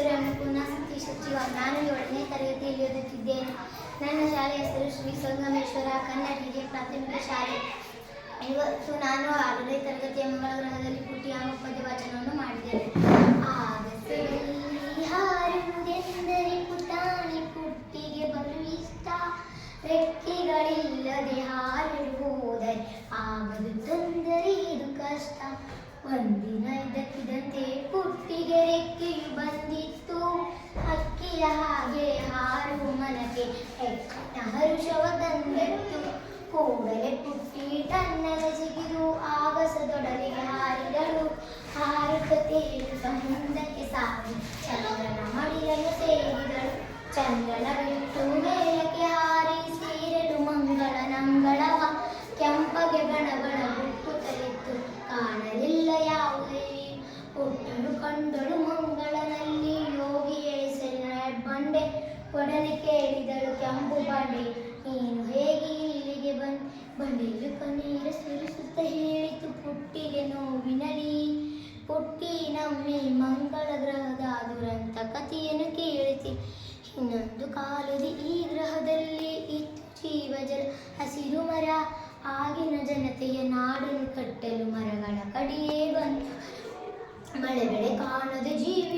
ಹೆಸರು ಅನ್ನಪೂರ್ಣ ಸತೀಶ್ ಸಚಿವ. ನಾನು 7ನೇ ತರಗತಿಯಲ್ಲಿ ಓದುತ್ತಿದ್ದೇನೆ. ನನ್ನ ಶಾಲೆಯ ಹೆಸರು ಶ್ರೀ ಸಂಗಮೇಶ್ವರ ಕನ್ನಡ ಹಿರಿಯ ಪ್ರಾಥಮಿಕ ಶಾಲೆ. ಇವತ್ತು ನಾನು 6ನೇ ತರಗತಿಯ ಮಂಗಳ ಗ್ರಹದಲ್ಲಿ ಪುಟ್ಟಿ ಎಂಬ ಪದ್ಯವಾಚನವನ್ನು ಮಾಡಿದ್ದೇನೆ. ಆಗಸದಲ್ಲಿ ಹಾರುವುದೆಂದರೆ ಪುಟಾಣಿ ಪುಟ್ಟಿಗೆ ಬಲು ಇಷ್ಟ. ರೆಕ್ಕೆಗಳಿಲ್ಲದೆ ಹಾರಲು ಆಗದು ತೊಂದರೆ, ಇದು ಕಷ್ಟ. ಒಂದಿನ ಇದ್ದಕ್ಕಿದ್ದಂತೆ ಪುಟ್ಟಿಗೆ ರೆಕ್ಕೆಯು ಬಂದಿತ್ತು. ಹಕ್ಕಿಯ ಹಾಗೆ ಹಾರುವ ಮನಕ್ಕೆ ಹೆಚ್ಚಿನ ಹರುಷವ ತಂದಿತ್ತು. ಕೂಡಲೇ ಪುಟ್ಟಿ ತನ್ನದ ಜಿಗಿದು ಆಗಸದೊಡಲಿಗೆ ಹಾರಿದಳು. ಹಾರುತ್ತ ತೇಲುತ್ತ ಮುಂದಕ್ಕೆ ಸಾಗಿ ಚಂದ್ರನ ಮಡಿಲನ್ನು ಸೇರಿದಳು. ಚಂದ್ರನ ಬಿಟ್ಟು ಮೇಲಕ್ಕೆ ಹಾರಿ ಸೇರಲು ಮಂಗಳ ನಂಗಳವ. ಕೆಂಪಗೆ ಬಣಬಣ ಹುಟ್ಟುತ್ತಲಿತ್ತು, ಕಾಣಲಿಲ್ಲ ಯಾವುದೇ. ಹುಟ್ಟಲು ಕಂಡಳು ಮಂಗಳನಲ್ಲಿ ಯೋಗಿ ಹೆಸರಿನ ಬಂಡೆ. ಒಡನೆ ಕೇಳಿದಳು ಕೆಂಪು ಬಂಡೆ, ನೀನು ಹೇಗೆ ಇಲ್ಲಿಗೆ ಬಂಡೆಯು ಕಣ್ಣೀರ ಸುರಿಸುತ್ತ ಹೇಳಿತು ಪುಟ್ಟಿಗೆ ನೋವಿನಲಿ. ಪುಟ್ಟಿ ನಮ್ಮಿ ಮಂಗಳ ಗ್ರಹದ ದುರಂತ ಕಥೆಯನ್ನು ಕೇಳಿತಿ. ಇನ್ನೊಂದು ಕಾಲದಿ ಈ ಗ್ರಹದಲ್ಲಿ ಇತ್ತು ಜೀವಜಲ ಹಸಿರು ಮರ. ಆಗಿನ ಜನತೆಯ ನಾಡನ್ನು ಕಟ್ಟಲು ಮರಗಳ ಕಡಿಯೇ ಬಂತು. ಮಳೆ ಬೆಳೆ ಕಾಣದೆ ಜೀವ